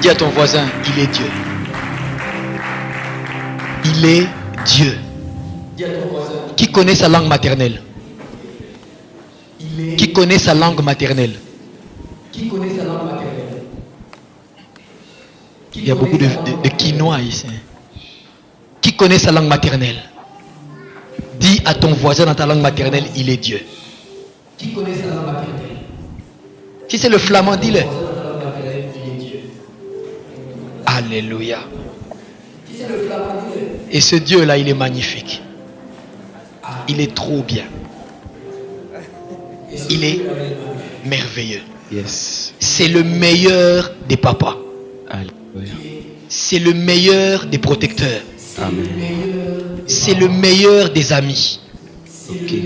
Dis à ton voisin, il est Dieu. Il est Dieu. Dis à ton voisin. Qui connaît sa langue maternelle? Qui connaît sa langue maternelle? Qui connaît sa langue maternelle? Il y a beaucoup de quinoa ici. Qui connaît sa langue maternelle? Dis à ton voisin dans ta langue maternelle, il est Dieu. Qui connaît sa langue maternelle? Si c'est le flamand, dis-le. Alléluia. Et ce Dieu-là, il est magnifique. Il est trop bien. Il est merveilleux. Yes. C'est le meilleur des papas. Alléluia. C'est le meilleur des protecteurs. Amen. C'est le meilleur des amis. Okay.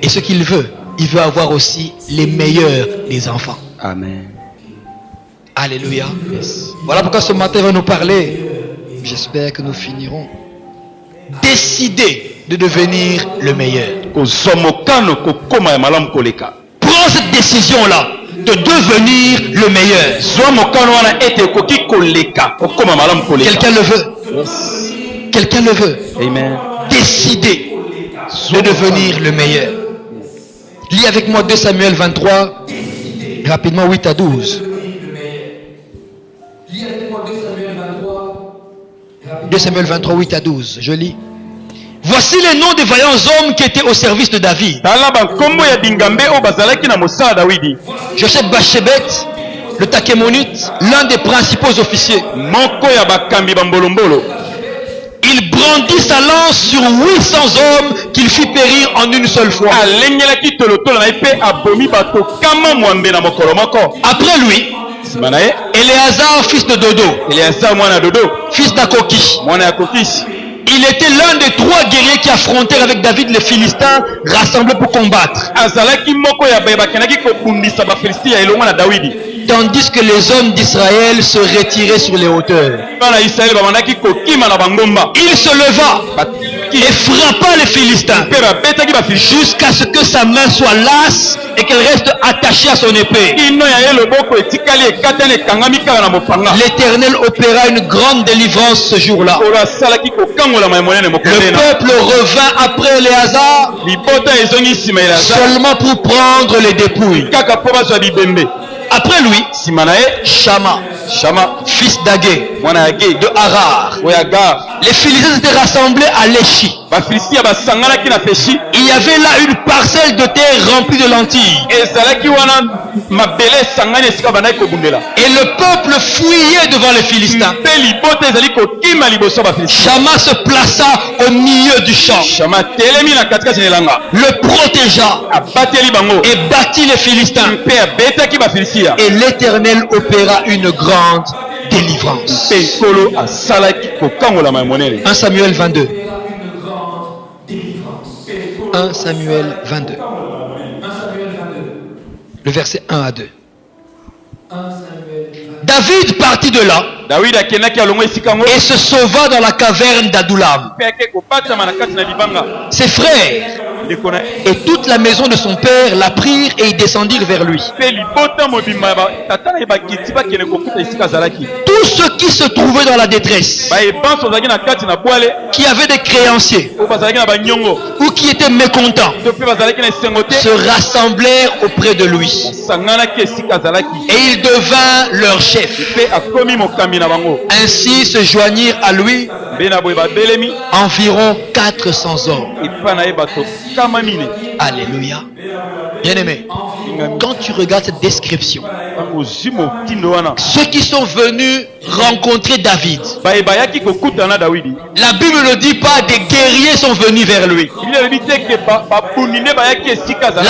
Et ce qu'il veut, il veut avoir aussi les meilleurs des enfants. Amen. Alléluia. Yes. Voilà pourquoi ce matin il va nous parler. J'espère que nous finirons. Décider de devenir le meilleur. Prends cette décision-là de devenir le meilleur. Quelqu'un le veut. Yes. Quelqu'un le veut. Amen. Décider de devenir le meilleur. Lis avec moi 2 Samuel 23, rapidement 8 à 12. 2 Samuel 23, 8 à 12. Je lis. Voici les noms des vaillants hommes qui étaient au service de David. Joseph Bachebet, le Takémonite, l'un des principaux officiers. Il brandit sa lance sur 800 hommes qu'il fit périr en une seule fois. Après lui, Éléazar, fils de Dodo, fils d'Akoki. Il était l'un des 3 guerriers qui affrontèrent avec David les Philistins rassemblés pour combattre. Tandis que les hommes d'Israël se retiraient sur les hauteurs. Il se leva et frappa les Philistins jusqu'à ce que sa main soit lasse et qu'elle reste attachée à son épée. L'Éternel opéra une grande délivrance ce jour-là. Le peuple revint après Éléazar seulement pour prendre les dépouilles. Après lui, Shama, fils d'Agé, de Harar. Les Philistins étaient rassemblés à Léchi. Il y avait là une parcelle de terre remplie de lentilles. Et le peuple fuyait devant les Philistins. Shama se plaça au milieu du champ, le protégea et battit les Philistins. Et l'Éternel opéra une grande délivrance. 1 Samuel 22. 1 Samuel 22. Le verset 1 à 2. David partit de là et se sauva dans la caverne d'Adoulam. Ses frères et toute la maison de son père la prirent et ils descendirent vers lui. Tous ceux qui se trouvaient dans la détresse, qui avaient des créanciers ou qui étaient mécontents, se rassemblèrent auprès de lui. Et il devint leur chef. Ainsi se joignirent à lui environ 400 hommes. Alléluia. Bien-aimé, quand tu regardes cette description, ceux qui sont venus rencontrer David, la Bible ne dit pas des guerriers sont venus vers lui. La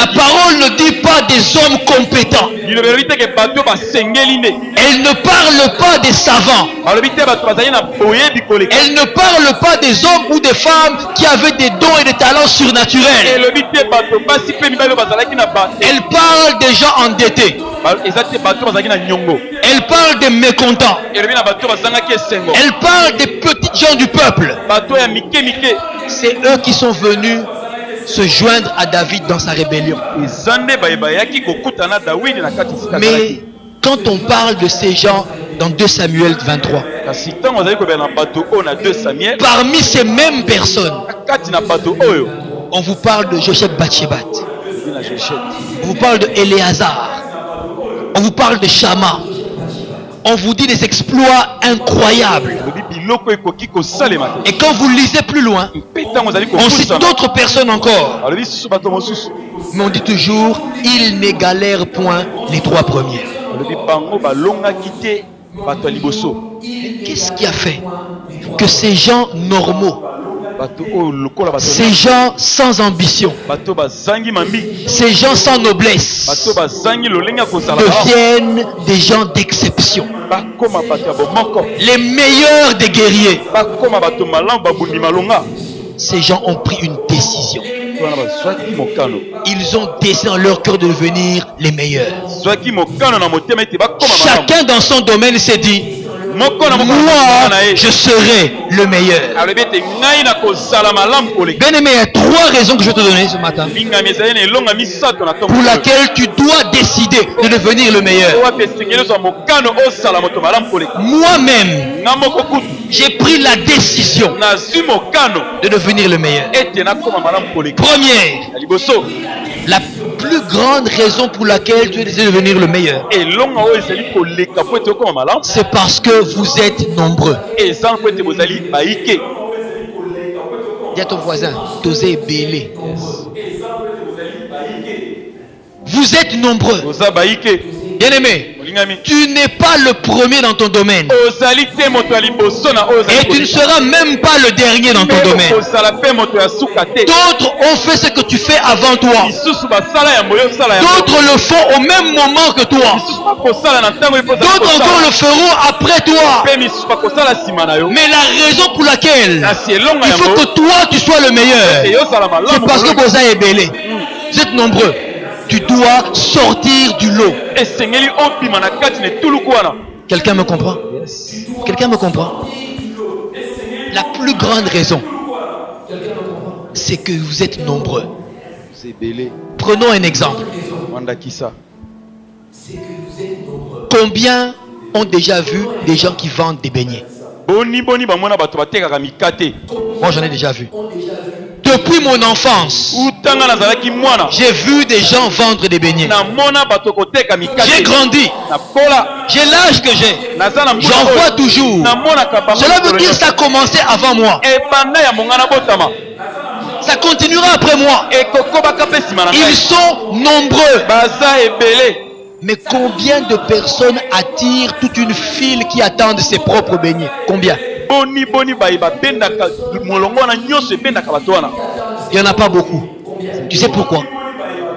parole ne dit pas des hommes compétents. Elle ne parle pas des savants. Elle ne parle pas des hommes ou des femmes qui avaient des dons et des talents surnaturels. Elle parle des gens endettés. Elle parle des mécontents. Elle parle des petits gens du peuple. C'est eux qui sont venus se joindre à David dans sa rébellion. Mais quand on parle de ces gens, dans 2 Samuel 23. kasi ntango azali kobela na bato oyo na 2 Samuel Parmi ces mêmes personnes, kati na bato oyo on vous parle de Josheb Batchebat. na Jéchette On vous parle de Éléazar. On vous parle de Shama. On vous dit des exploits incroyables. lobi biloko ekoki kosalema te Et quand vous lisez plus loin, mpe ntango ozali on cite kofusana d'autres personnes encore. alobi susu bato mosusu Mais on dit toujours, ils n'égalèrent point les 3 premiers. alobi bango balongaki te bato ya liboso Qu'est-ce qui a fait que ces gens normaux, bato oyo lokola bato ces gens sans ambition, bato bazangi mambi ces gens sans noblesse, bato bazangi lolenge ya kozala malamu deviennent des gens d'exception, bakoma bato ya bomoko les meilleurs des guerriers? bakoma bato malamu babundi malonga Ces gens ont pris une décision. wana bazwaki mokano Ils ont décidé dans leur cœur de devenir les meilleurs. zwaki mokano na motema ete bakoma malamu Chacun dans son domaine s'est dit, moko na moko moi, na ye je serai le meilleur. alobi ete ngai na kozala malamu koleka Bien aimé, il y a 3 raisons que je vais te donner ce matin lingami ezali na elonga misato na ntongo pour laquelle tu dois décider de devenir le meilleur. wapi esengeli ozwa mokano osala moto malamu koleka Moi-même, nga moko kutu j'ai pris la décision nazwi mokano de devenir le meilleur. ete nakoma malamu koleka Première, ya liboso la plus grande raison pour laquelle tu décides de devenir le meilleur, elonga oyo ezali koleka po ete okoma malamu c'est parce que vous êtes nombreux. eza mpo ete bozali bayike Dis à ton voisin, t'osez belé. Vous êtes nombreux. oza bayike Bien aimé, olingami tu n'es pas le premier dans ton domaine. ozali te moto ya liboso na oyo Et tu ne seras même pas le dernier dans ton domaine. kozala mpe moto ya suka te D'autres ont fait ce que tu fais avant toi. lisusu basala yango yo osala yango D'autres le font au même moment que toi. misusu bakosala na ntango D'autres encore le feront après toi. mpe misusu bakosala nsima na yo Mais la raison pour laquelle kasi elonga il faut yango que toi tu sois le meilleur, ete yosala c'est malamu parce que vous avez belé. Vous êtes nombreux. Tu dois sortir du lot. esengeli obima na kati na etuluku wana Quelqu'un me comprend? Quelqu'un me comprend? La plus grande raison, c'est que vous êtes nombreux. ebele Prenons un exemple. wandakisa Combien ont déjà vu des gens qui vendent des beignets? boni bamona bato batekaka mikate Moi, j'en ai déjà vu. Depuis mon enfance, utanga nazalaki mwana j'ai vu des gens vendre des beignets. namona bato koteka mikate J'ai grandi. nakola J'ai l'âge que j'ai. naza na mbula J'en oyo. vois toujours. namonaka bango Cela veut mikolo dire que nyonso. ça a commencé avant moi. ebanda ya monga na botama Ça continuera après moi. ekokobaka mpe nsima na Ils ngai sont nombreux. baza ebele Mais combien de personnes attirent toute une file qui attendent ses propres beignets? Combien? boni bayi babendaka molongo wana nyonso ebendaka bato wana Il n'y en a pas beaucoup. Tu sais pourquoi?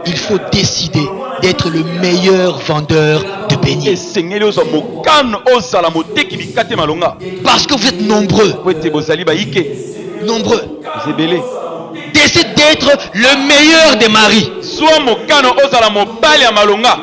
Il faut décider d'être le meilleur vendeur de beignets. esengeli ozwa mokano ozala moteki mikate malonga Parce que vous êtes nombreux. po ete bozali bayike Nombreux. eza ebele Décide d'être le meilleur des maris. zwa mokano ozala mobali ya malonga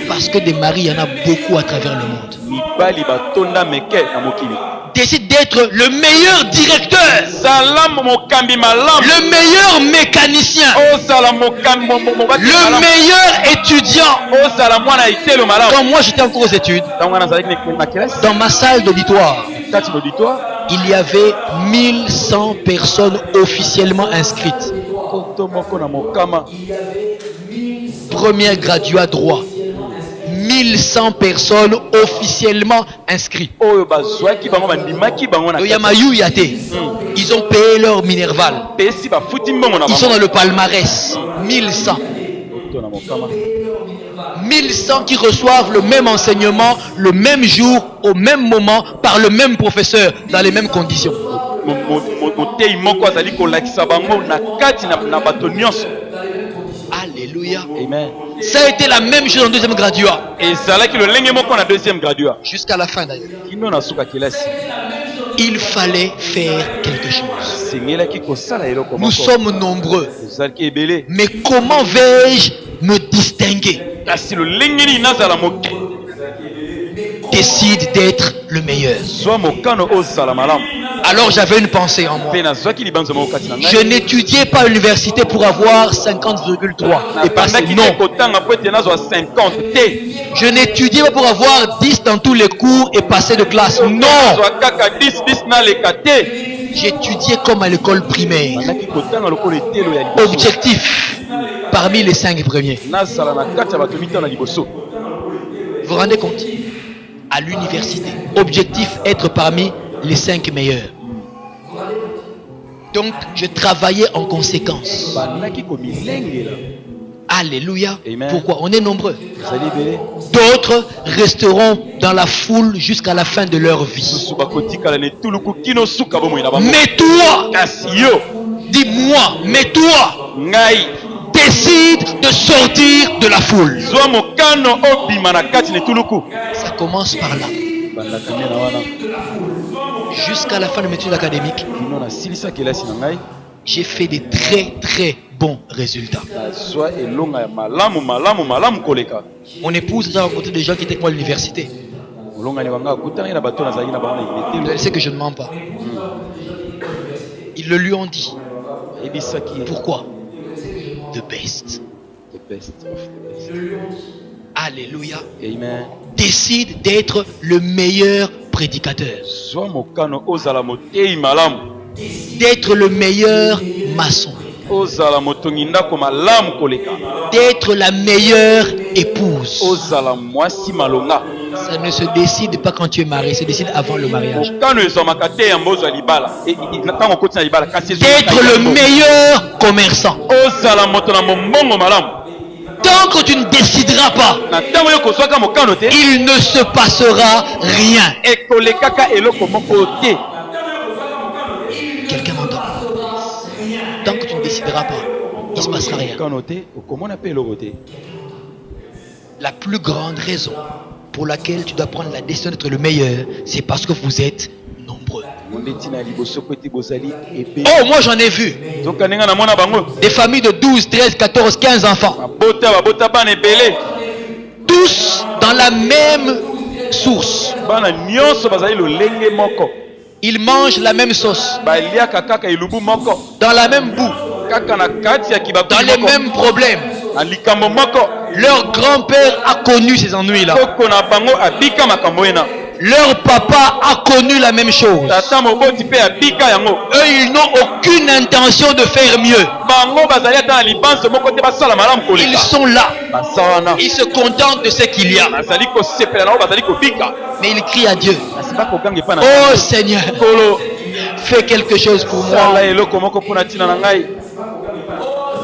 Parce que des maris, il y en a beaucoup à travers le monde. mibali batonda meke na mokili Décide d'être le meilleur directeur, zala mokambi malamu le meilleur mécanicien, ozala mokambi mobaki le malamu meilleur étudiant. ozala mwana itelo malamu Quand moi j'étais encore aux études, ntango wana nazalaki na kelasi dans ma salle d'auditoire, kati d'auditoire il y avait 1100 personnes officiellement inscrites. koto moko na mokama Premier graduat droit. 1100 personnes officiellement inscrites. oyo bazwaki bango bandimaki bango na Il y a Mayou Yate. Ils ont payé leur minerval. pesi bafuti mbongo na Ils sont bango dans le palmarès. 1100. koto na mokama 1100 qui reçoivent le même enseignement, le même jour, au même moment, par le même professeur, dans les mêmes conditions. motei moko azali kolakisa bango na kati na bato nyonso Alléluia. amen Ça a été la même chose en deuxième graduat. ezalaki lolenge moko na deuxième graduat Jusqu'à la fin d'ailleurs. kino na suka kelasi Il fallait faire quelque chose. sengelaki kosala eloko Nous moko sommes nombreux. ezalaki ebele Mais comment vais-je me distinguer? kasi lolenge nini nazala moke Décide d'être le meilleur. zwa mokano ozala malamu Alors j'avais une pensée en moi. mpe nazwaki libanzoma okati na Je ngai n'étudiais pas à l'université pour avoir 50,3 et passer. nabandaki te Non. kotanga po ete nazwa 50 te Je n'étudiais pas pour avoir 10 dans tous les cours et passer de classe. Non. nazwa kaka 10 naleka te J'étudiais comme à l'école primaire. bandaki kotanga lokola etelo ya liboso Objectif parmi les 5 premiers. nazala na kati ya bato mitano na liboso. Vous vous rendez compte? À l'université. Objectif être parmi les 5 meilleurs. Donc, je travaillais en conséquence. bandaki komilengela Alléluia. Amen. Pourquoi? On est nombreux. ezali ebele D'autres resteront dans la foule jusqu'à la fin de leur vie. mosusu bakotikala na etuluku kino suka bomoi na bango. Mais toi, kasi yo dis-moi, mais toi, ngai décide de sortir de la foule. zwa mokano obima na kati na etuluku Ça commence par là. bandaka nde na wana Jusqu'à la fin de mes études académiques, kino nasilisa kelasi na ngai j'ai fait des très bons résultats. nazwa elonga ya malamu koleka Mon épouse nous a rencontré des gens qui étaient avec moi à l'université. molonga ni banga akutani na bato nazalaki na bango na Elle etelo sait que je ne mens pas. Ils le lui ont dit. ebisaki Pourquoi? The best. the best of the best. Alléluia. Amen. Décide d'être le meilleur prédicateur. zwa mokano ozala motei malamu D'être le meilleur maçon. ozala motongi ndako malamu koleka D'être la meilleure épouse. ozala mwasi malonga Ça ne se décide pas quand tu es marié, ça se décide avant le mariage. mokano ezwamaka te ya mbozwa libala ntango okoti na libala kasi D'être le meilleur commerçant. ozala moto na mombongo malamu Tant que tu ne décideras pas, na ntango yo kozwaka mokano te il ne se passera rien. ekolekaka eloko moko te. Quelqu'un m'entend? Tant que tu ne décideras pas, il ne se passera rien. mokano te okomona mpe eloko te. La plus grande raison pour laquelle tu dois prendre la décision d'être le meilleur, c'est parce que vous êtes nombreux. monde ntina liboso po ete bozali ebe Oh, moi j'en ai vu zoka ndenge namona bango des familles de 12, 13, 14, 15 enfants. babota bana ebele Tous dans la même source. bana nyonso bazali lolenge moko Ils mangent la même sauce, baliaka kaka elubu moko dans la même boue, kaka na kati ya dans kibakuli les moko mêmes problèmes. na likambo moko. Leur grand-père a connu ces ennuis-là. koko na bango abika makambo ena Leur papa a connu la même chose. tata moboti mpe abika yango. Eux, ils n'ont aucune intention de faire mieux. bango bazali ata na libanso moko te basala malamu Ils koleka sont là. basa wana Ils se contentent de ce qu'il y a. bazali kosepela nango bazali kobika Mais ils crient à Dieu. kasi bakoganga epa na Oh Seigneur, kolo fais quelque chose pour sala moi. eloko moko mpona ntina na ngai.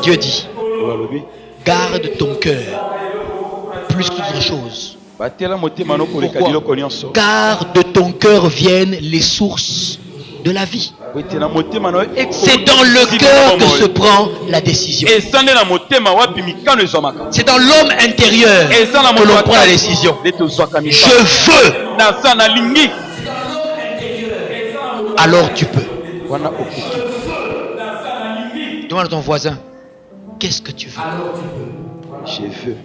Dieu dit, balobi garde ton cœur plus que d'autres choses. batela motema no koleka Pourquoi? biloko nyonso Car de ton cœur viennent les sources de la vie. po ete na motema na yo C'est dans le cœur que se prend la décision. eza nde na motema wapi mikano ezwamaka. C'est dans l'homme intérieur eza na que moto l'on ya prend la kati décision. nde tozwaka Je mikano. veux, naza nalingi alors tu peux. wana okoki. Demande à ton voisin, qu'est-ce que tu veux? je veux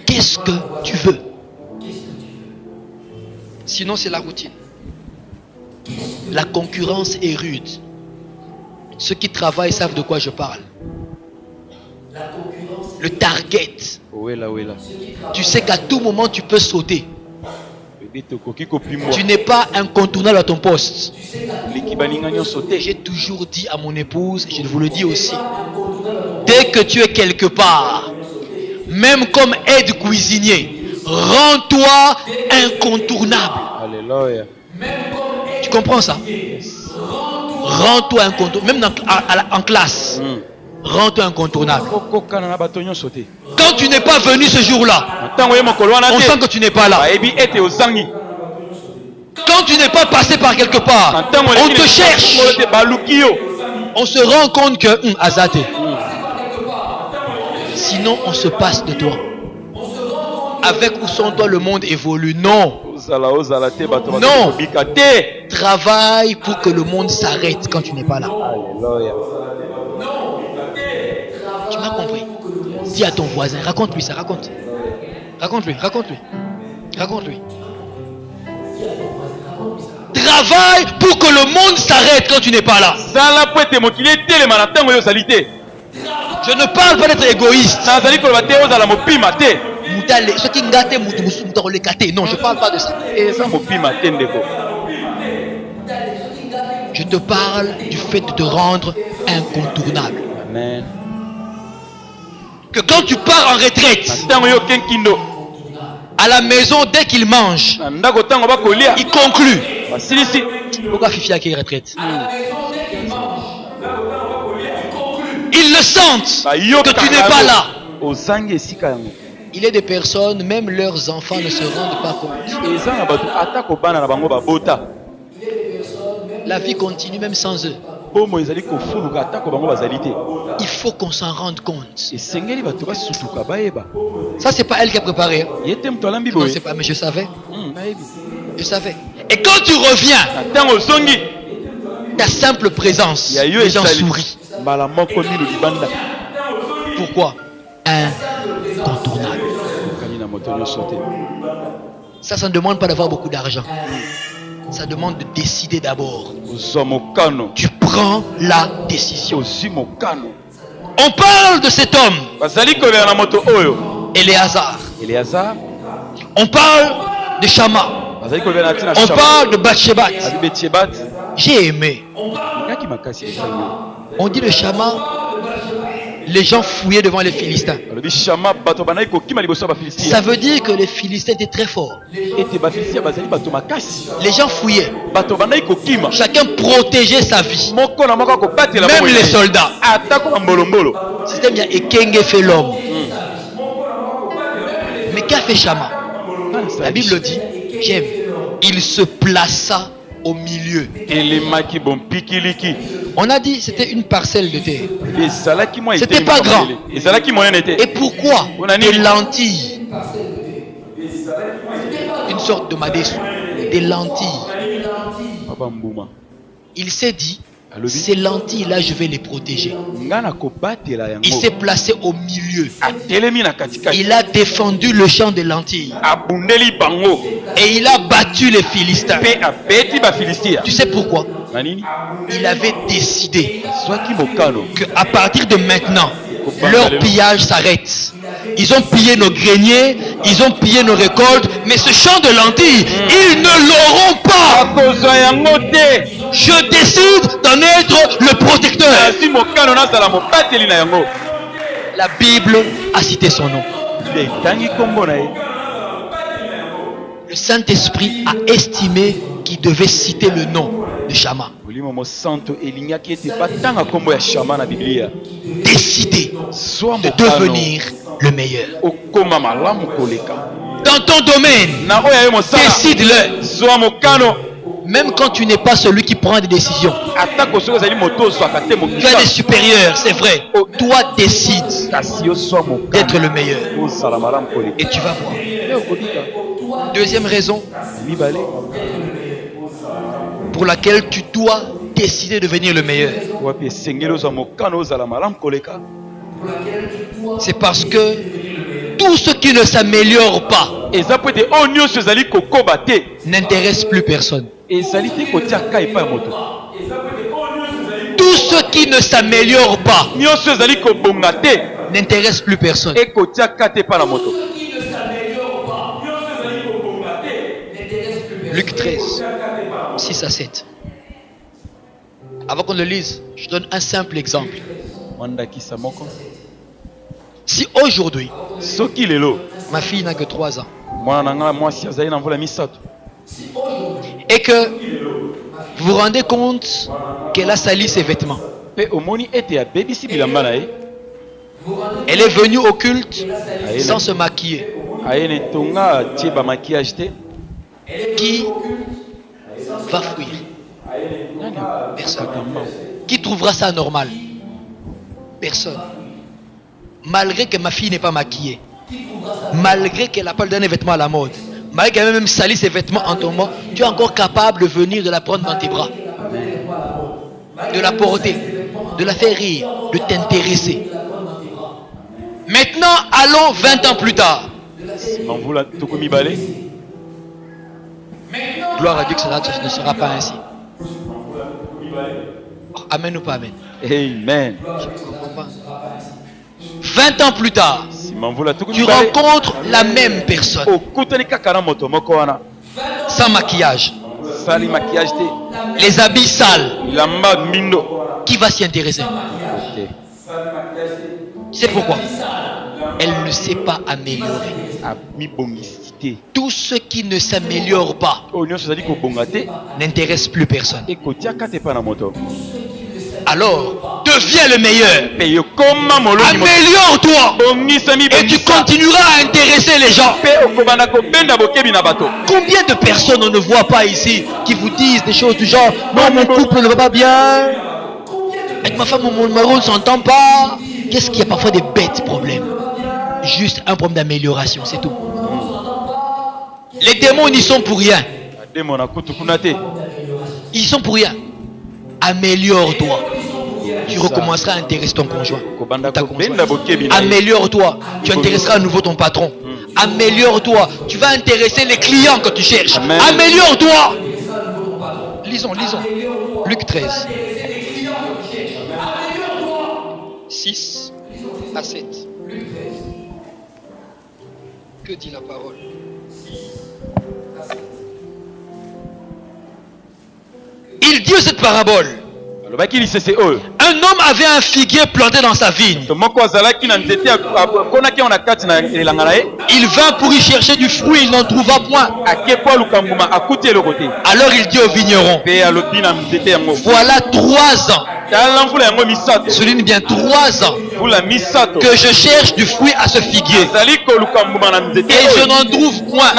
Qu'est-ce que tu veux? Sinon, c'est la routine. La concurrence est rude. Ceux qui travaillent savent de quoi je parle. Le target. owela Tu sais qu'à tout moment, tu peux sauter. ebe tokoki kopimwa Tu n'es pas incontournable à ton poste. leki baninga nyonso te. J'ai toujours dit à mon épouse, je vous le dis aussi, dès que tu es quelque part, même comme aide cuisinier, rends-toi incontournable. Alléluia. Tu comprends ça? Rends-toi incontournable. Même en classe, rends-toi incontournable. okokana na bato nyonso te. Quand tu n'es pas venu ce jour-là, ntango ye mokolo wana on sent te que tu n'es pas là. bayebi ete ozangi. Quand tu n'es pas passé par quelque part, ntango on te cherche. te baluki yo. On se rend compte que Azate. Sinon, on se passe de toi. Avec ou sans toi, le monde évolue. Non. ozala te bato Non. bakobika te. Travaille pour que le monde s'arrête quand tu n'es pas là. Alléluia. Tu m'as compris? Dis à ton voisin, raconte-lui ça, raconte. Raconte-lui. Travaille pour que le monde s'arrête quand tu n'es pas là. sala po ete mokili etelema na ntango oyo ozali te. Je ne parle pas d'être égoïste. nazali koloba te ozala mopima te. Ce qui ngate mutu musu mutu akolekate. Non, je ne parle pas de ça. eza mopima te ndeko. Je te parle du fait de te rendre incontournable. Amen. Que quand tu pars en retraite, na ntango oyo okenkindo à la maison, dès qu'il mange, na ndako ntango bakolia il conclut. basilisi. Pourquoi Fifi a qui retraite? Ils le sentent que tu n'es pas là. ozangi esika yango. Il y a des personnes, même leurs enfants ne se rendent pas compte. eza na bato atako bana na bango babota. La vie continue même sans eux. bomo ezali kofuluka atako bango bazali te. Il faut qu'on s'en rende compte. esengeli bato basutuka bayeba. Ça, c'est pas elle qui a préparé. Hein. ye te moto alambi Non, boye. c'est pas, mais je savais. nayebi. Je savais. Et quand tu reviens, na ntango ozongi ta simple présence, ya yo les gens esali sourient. mbala moko mino libanda. Pourquoi? Incontournable. kani na moto nyonso te. Ça ne demande pas d'avoir beaucoup d'argent. Ça demande de décider d'abord. ozwa mokano. Tu prends la décision. ozwi mokano. On parle de cet homme, bazali kobela na moto oyo Éléazar. Eleazar. On parle de Shama. bazali kobela na ntina On parle de Bathshebat. abi betiebat. J'ai aimé. ngaki makasi esango. On dit de Shama, les gens fouillaient devant les Philistins. alobi shama bato banai kokima liboso ya Ça bafilistia. veut dire que les Philistins étaient très forts. ete bafilistia bazali bato makasi. Les gens fouillaient. bato banai kokima. Chacun protégeait sa vie. moko na moko akobatela Même bomoi les na ye. soldats. atako bambolombolo. Système, il y a Ekenge fait l'homme. Mais qu'a fait Shama? La Bible dit, j'aime. Il se plaça au milieu. elemaki bompikiliki. On a dit c'était une parcelle de terre. ezalaki mwa C'était etelemi pas na grand. mabele. ezalaki monene te. Et pourquoi? On a Des dit- lentilles. Une sorte de madessu. Des lentilles. Papa mbuma. Il s'est dit, Alobi. ces lentilles-là, je vais les protéger. nga na kobatela Il yango. s'est placé au milieu. atelemi na katikati. Il a défendu le champ des lentilles. abundeli bango. Et il a battu les Philistins. mpe abeti bafilistia. Tu sais pourquoi? na nini. Il avait décidé zwaki mokano. qu'à partir de maintenant, leur pillage s'arrête. Ils ont pillé nos greniers, ils ont pillé nos récoltes, mais ce champ de lentilles, ils ne l'auront pas. akozwa yango te. Je décide d'en être le protecteur. asi mokano nazala mobateli na yango. La Bible a cité son nom. etangi nkombo na ye. Le Saint-Esprit a estimé qu'il devait citer le nom de Shama. molimo mosanto elingaki ete batanga nkombo ya shama na biblia. Décider zwa de mokano devenir le meilleur. okoma malamu koleka. Dans ton domaine, na oyo aye mosala. décide-le. zwa mokano. Même quand tu n'es pas celui qui prend des décisions. atako soki ozali moto ozwaka te Tu as des mokisa. supérieurs, c'est vrai. Toi, décide kasi ozwa d'être mokano le meilleur. ozala malamu koleka. Et tu vas voir. Nde okodika. Deuxième raison mibale pour laquelle tu dois décider de devenir le meilleur. wapi esengeli ozwa mokano ozala malamu koleka. C'est parce que tout ce qui ne s'améliore pas eza po ete oyo nyonso ezali kokoba te. n'intéresse plus personne. ezali te kotia ka epai ya moto. Tout ce qui ne s'améliore pas nyonso ezali kobonga te. n'intéresse plus personne. ekotia ka te epai na moto. Luc 13, 6 à 7. Avant qu'on le lise, je donne un simple exemple. mwandakisa moko. Si aujourd'hui, soki lelo ma fille n'a que 3 ans, mwana na ngai mwasi azali na mvula misato. et que vous vous rendez compte qu'elle a sali ses vêtements, mpe omoni ete abebisi bilamba na ye. elle est venue au culte sans se maquiller, aye na etonga atie bamakiage te. qui va fuir? nani Personne. akata mbao. Qui trouvera ça normal? Personne. Malgré que ma fille n'est pas maquillée, malgré qu'elle n'a pas le dernier vêtement à la mode, malgré qu'elle a même sali ses vêtements en tombant, tu es encore capable de venir, de la prendre dans tes bras, de la porter, de la faire rire, de t'intéresser. Maintenant, allons 20 ans plus tard. na mvula tuku mibale. Gloire à Dieu que ça ne sera pas ainsi. Amen ou pas amen? Amen. 20 ans plus tard, tu rencontres la même personne. Sans maquillage. Les habits sales. Qui va s'y intéresser? C'est pourquoi elle ne s'est pas améliorée. Tout ce qui ne s'améliore pas n'intéresse plus personne. Alors, deviens le meilleur. Améliore-toi. Et tu continueras à intéresser les gens. Combien de personnes on ne voit pas ici qui vous disent des choses du genre: non, mon couple ne va pas bien. Avec ma femme, mon mari ne s'entend pas. Qu'est-ce qu'il y a parfois des bêtes problèmes? Juste un problème d'amélioration, c'est tout. Les démons n'y sont pour rien. Ils sont pour rien. Améliore-toi. Tu recommenceras à intéresser ton conjoint. Améliore-toi. Tu intéresseras à nouveau ton patron. Améliore-toi. Tu vas intéresser les clients que tu cherches. Améliore-toi. Lisons. Luc 13. 6 à 7. Que dit la parole? Il dit cette parabole. Un homme avait un figuier planté dans sa vigne. Il vint pour y chercher du fruit, il n'en trouva point. Alors il dit au vigneron: voilà 3 ans. Souligne bien, 3 ans que je cherche du fruit à ce figuier et je n'en trouve point.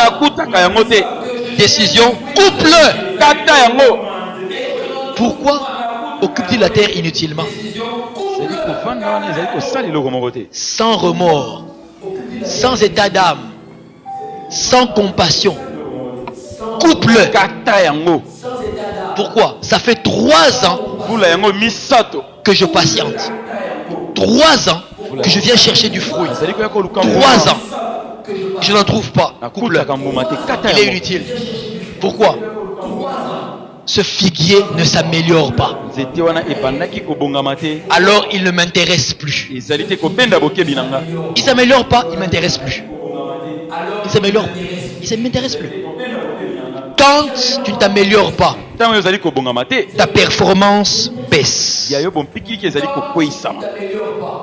Décision, coupe-le. Pourquoi occupe-t-il la terre inutilement? Sans remords, sans état d'âme, sans compassion. Coupe-le. Pourquoi? Ça fait 3 ans que je patiente. 3 ans que je viens chercher du fruit. 3 ans. Je n'en trouve pas. Coupe-le. Il est inutile. Pourquoi? Ce figuier ne s'améliore pas. Alors il ne m'intéresse plus. Il ne s'améliore pas, il ne m'intéresse plus. Il s'améliore, il ne m'intéresse plus. Quand tu ne t'améliores pas, ta performance baisse.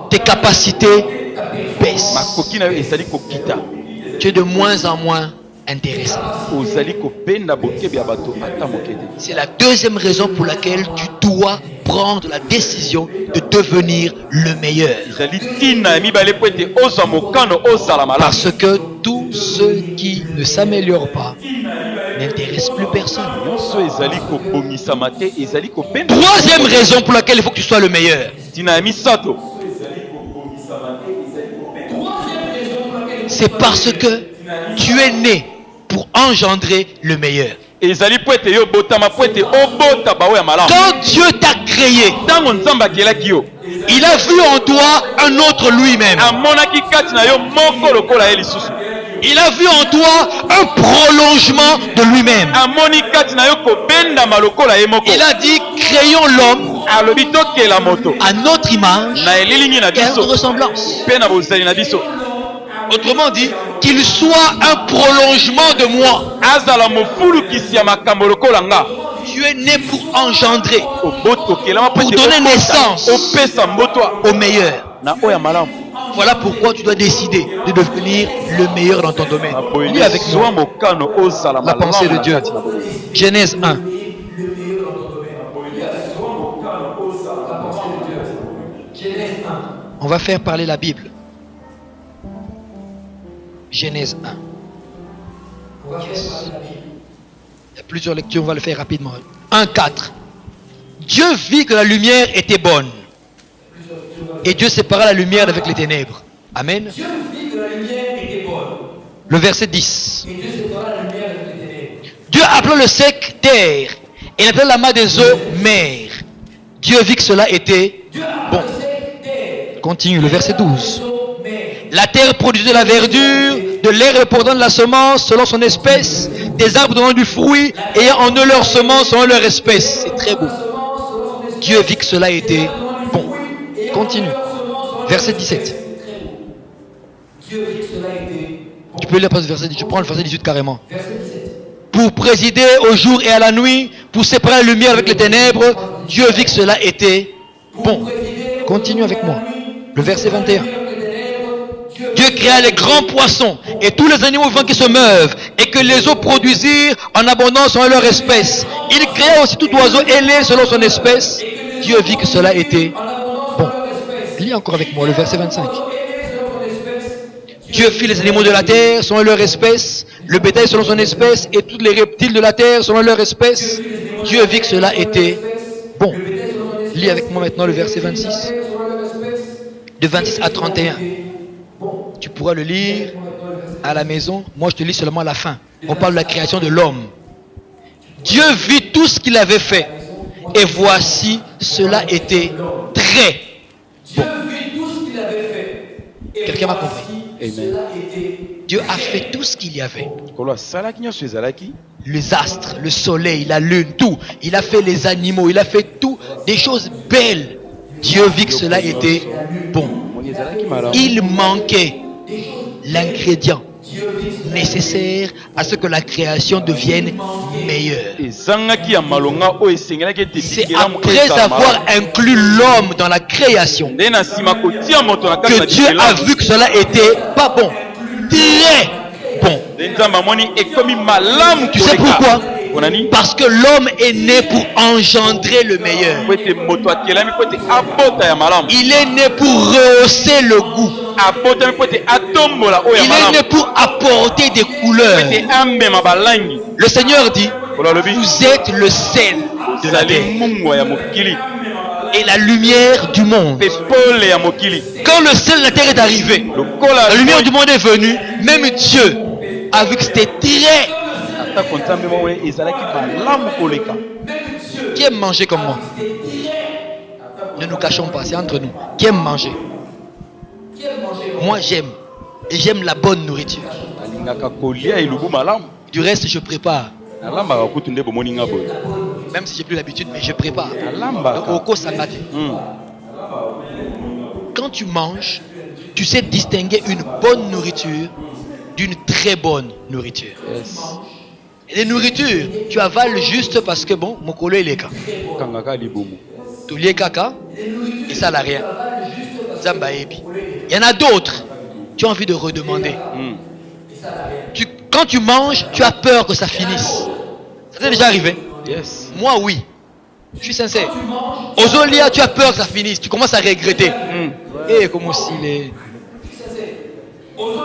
Tes capacités baissent. Tu es de moins en moins intéressant. C'est la deuxième raison pour laquelle tu dois prendre la décision de devenir le meilleur. Parce que tout ce qui ne s'améliore pas n'intéresse plus personne. Troisième raison pour laquelle il faut que tu sois le meilleur. C'est parce que tu es né pour engendrer le meilleur. Quand Dieu t'a créé, il a vu en toi un autre lui-même. Il a vu en toi un prolongement de lui-même. Il a dit: créons l'homme à notre image et à notre ressemblance. Autrement dit, qu'il soit un prolongement de moi. Tu es né pour engendrer, pour donner naissance au meilleur. Voilà pourquoi tu dois décider de devenir le meilleur dans ton domaine. Lis avec nous la pensée de Dieu. Genèse 1. On va faire parler la Bible. Genèse 1. Yes. Il y a plusieurs lectures, on va le faire rapidement. 1:4. Dieu vit que la lumière était bonne. Et Dieu sépara la lumière avec les ténèbres. Amen. Le verset 10. Dieu appela le sec terre. Et il appela la main des eaux mer. Dieu vit que cela était bon. Continue, le verset 12. La terre produisait de la verdure, de l'herbe portant de la semence selon son espèce, des arbres donnant du fruit, ayant en eux leur semence selon leur espèce. C'est très beau. Dieu vit que cela était bon. Continue. Verset 17. Tu peux lire le verset 18. Je prends le verset 18 carrément. Pour présider au jour et à la nuit, pour séparer la lumière avec les ténèbres, Dieu vit que cela était bon. Continue avec moi. Le verset 21. Dieu créa les grands poissons et tous les animaux vivants qui se meuvent, et que les eaux produisirent en abondance selon leur espèce. Il créa aussi tout oiseau ailé selon son espèce. Dieu vit que cela était bon. Lis encore avec moi le verset 25. Dieu fit les animaux de la terre selon leur espèce, le bétail selon son espèce, et tous les reptiles de la terre selon leur espèce. Dieu vit que cela était bon. Lis avec moi maintenant le verset 26. De 26 à 31. Tu pourras le lire à la maison. Moi, je te lis seulement la fin. On parle de la création de l'homme. Dieu vit tout ce qu'il avait fait. Et voici, cela était très bon. Quelqu'un m'a compris? Amen. Dieu a fait tout ce qu'il y avait. Les astres, le soleil, la lune, tout. Il a fait les animaux, il a fait tout. Des choses belles. Dieu vit que cela était bon. Il manquait l'ingrédient nécessaire à ce que la création devienne meilleure. C'est après avoir inclus l'homme dans la création que Dieu a vu que cela était pas bon, très bon. Tu sais pourquoi? Parce que l'homme est né pour engendrer le meilleur. Il est né pour rehausser le goût. Il est né pour apporter des couleurs. Le Seigneur dit, vous êtes le sel de la terre et la lumière du monde. Quand le sel de la terre est arrivé, la lumière du monde est venue, même Dieu a vu que c'était très... Qui aime manger comme moi? Ne nous cachons pas, c'est entre nous. Qui aime manger? Moi j'aime. Et j'aime la bonne nourriture. Du reste je prépare. Même si j'ai plus l'habitude, mais je prépare. Quand tu manges, tu sais distinguer une bonne nourriture d'une très bonne nourriture. Et les nourritures, tu avales juste parce que bon, mon colo il est cas. Tu lies caca et ça n'a rien. Il y en a d'autres, tu as envie de redemander. Quand tu manges, tu as peur que ça finisse. Ça t'est déjà arrivé? Moi oui. Je suis sincère. Aux Olia, tu as peur que ça finisse. Tu commences à regretter. Et comme aussi les...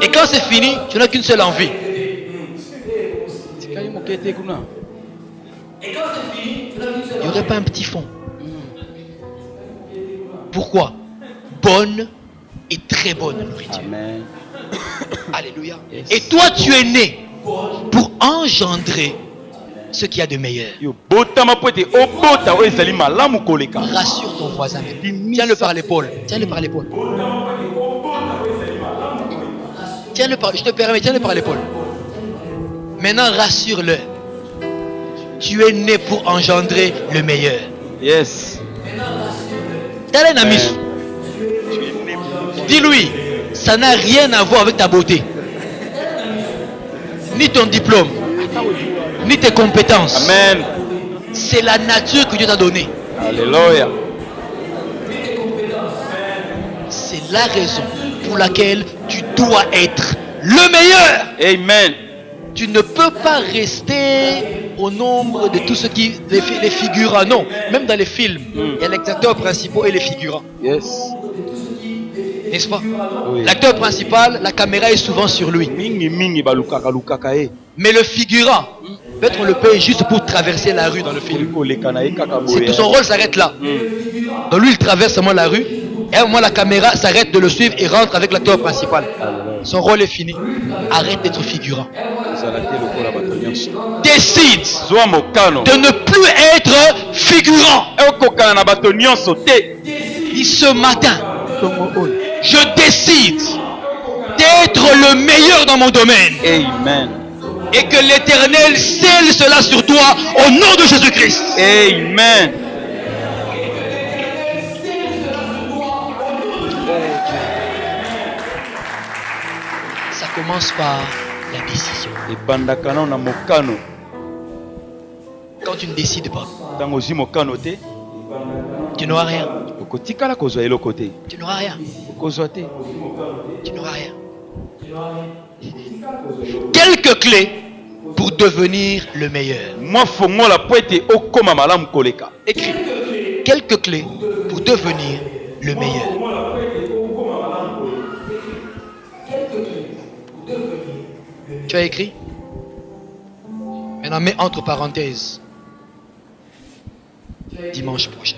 Et quand c'est fini, tu n'as qu'une seule envie. Il n'y aurait pas un petit fond. Pourquoi? Bonne et très bonne nourriture. Amen. Alléluia. Yes. Et toi, tu es né pour engendrer ce qu'il y a de meilleur. Rassure ton voisin. Tiens-le par l'épaule. Tiens-le par l'épaule. Tiens-le par... Je te permets, tiens-le par l'épaule. Maintenant, rassure-le. Tu es né pour engendrer le meilleur. Yes. T'as un ami. Dis-lui, ça n'a rien à voir avec ta beauté. Ni ton diplôme. Ni tes compétences. Amen. C'est la nature que Dieu t'a donnée. Alléluia. C'est la raison pour laquelle tu dois être le meilleur. Amen. Tu ne peux pas rester au nombre de tous ceux qui... Les figurants. Non, même dans les films, il y a les acteurs principaux et les figurants. Yes. N'est-ce pas? Oui. L'acteur principal, la caméra est souvent sur lui. Mais le figurant, peut-être on le paye juste pour traverser la rue dans le film. C'est tout, son rôle s'arrête là. Donc lui, il traverse seulement la rue. Et à un moment, la caméra s'arrête de le suivre et rentre avec l'acteur principal. Son rôle est fini. Arrête d'être figurant. Décide de ne plus être figurant. Dis ce matin, je décide d'être le meilleur dans mon domaine. Amen. Et que l'Éternel scelle cela sur toi au nom de Jésus-Christ. Amen. Ça commence par la décision. ebandaka nano na mokano Quand tu ne décides pas, ntango ozwi mokano te tu n'auras rien. okotikala kozwa eloko te Tu n'auras rien. okozwa te. Tu n'auras rien. Quelques clés pour devenir le meilleur. mwa fongola po ete okoma malamu koleka. Écris. Quelques clés pour devenir le meilleur. Tu as écrit? Maintenant, mets entre parenthèses. Dimanche prochain.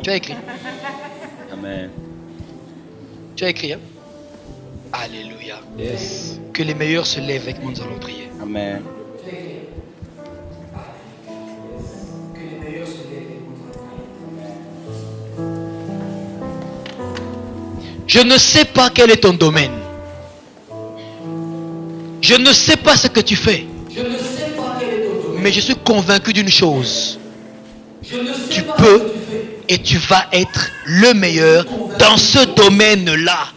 Tu as écrit? Amen. Tu as écrit, hein? Alléluia. Yes. Que les meilleurs se lèvent avec moi, nous allons prier. Amen. Je ne sais pas quel est ton domaine. Je ne sais pas ce que tu fais. Mais je suis convaincu d'une chose. Tu peux et tu vas être le meilleur dans ce domaine-là.